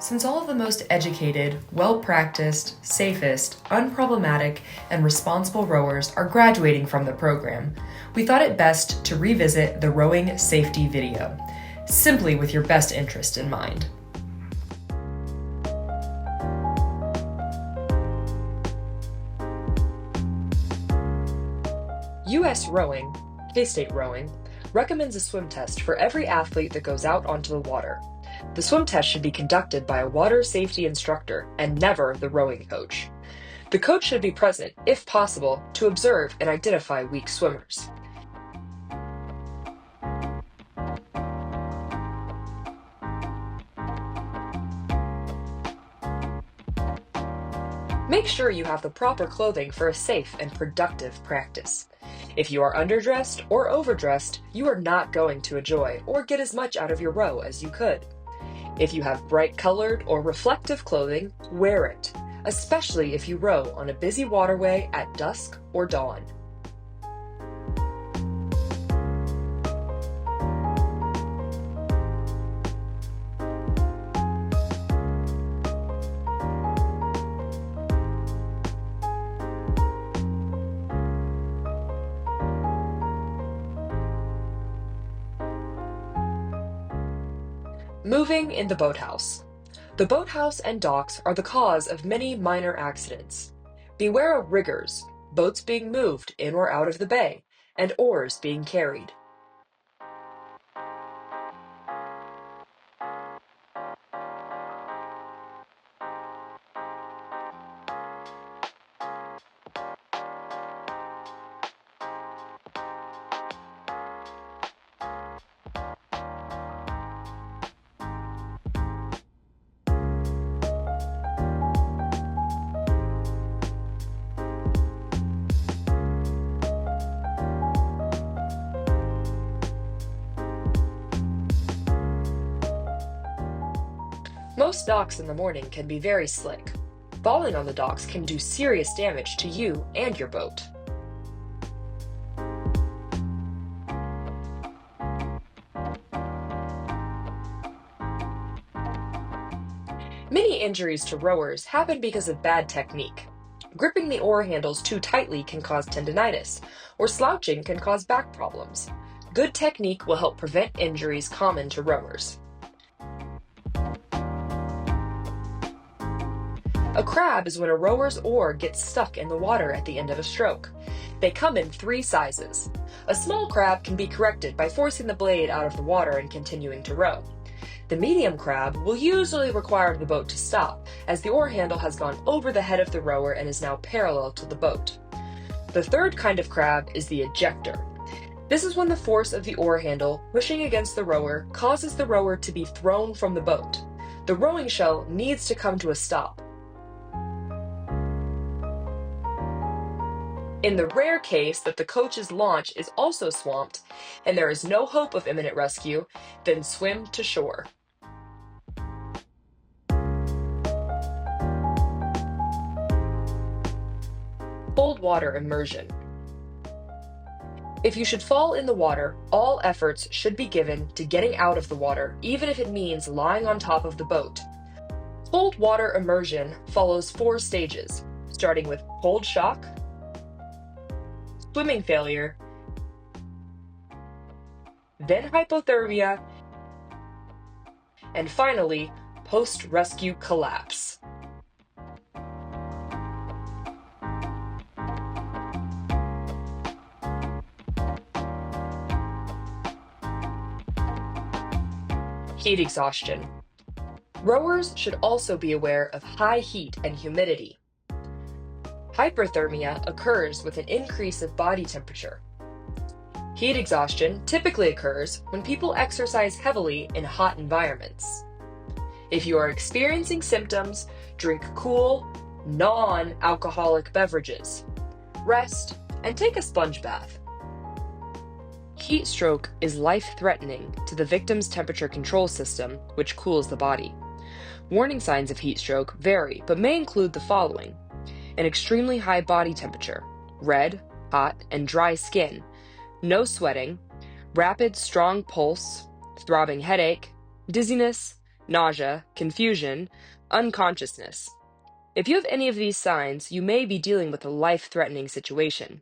Since all of the most educated, well-practiced, safest, unproblematic, and responsible rowers are graduating from the program, we thought it best to revisit the rowing safety video, simply with your best interest in mind. U.S. Rowing, K-State Rowing, recommends a swim test for every athlete that goes out onto the water. The swim test should be conducted by a water safety instructor and never the rowing coach. The coach should be present, if possible, to observe and identify weak swimmers. Make sure you have the proper clothing for a safe and productive practice. If you are underdressed or overdressed, you are not going to enjoy or get as much out of your row as you could. If you have bright colored or reflective clothing, wear it, especially if you row on a busy waterway at dusk or dawn. Moving in the boathouse. The boathouse and docks are the cause of many minor accidents. Beware of riggers, boats being moved in or out of the bay, and oars being carried. Most docks in the morning can be very slick. Falling on the docks can do serious damage to you and your boat. Many injuries to rowers happen because of bad technique. Gripping the oar handles too tightly can cause tendinitis, or slouching can cause back problems. Good technique will help prevent injuries common to rowers. A crab is when a rower's oar gets stuck in the water at the end of a stroke. They come in 3 sizes. A small crab can be corrected by forcing the blade out of the water and continuing to row. The medium crab will usually require the boat to stop, as the oar handle has gone over the head of the rower and is now parallel to the boat. The third kind of crab is the ejector. This is when the force of the oar handle pushing against the rower causes the rower to be thrown from the boat. The rowing shell needs to come to a stop. In the rare case that the coach's launch is also swamped and there is no hope of imminent rescue, then swim to shore. Cold water immersion. If you should fall in the water, all efforts should be given to getting out of the water, even if it means lying on top of the boat. Cold water immersion follows 4 stages, starting with cold shock, swimming failure, then hypothermia, and finally, post-rescue collapse. Heat exhaustion. Rowers should also be aware of high heat and humidity. Hyperthermia occurs with an increase of body temperature. Heat exhaustion typically occurs when people exercise heavily in hot environments. If you are experiencing symptoms, drink cool, non-alcoholic beverages. Rest and take a sponge bath. Heat stroke is life-threatening to the victim's temperature control system, which cools the body. Warning signs of heat stroke vary, but may include the following: an extremely high body temperature, red, hot, and dry skin, no sweating, rapid, strong pulse, throbbing headache, dizziness, nausea, confusion, unconsciousness. If you have any of these signs, you may be dealing with a life-threatening situation.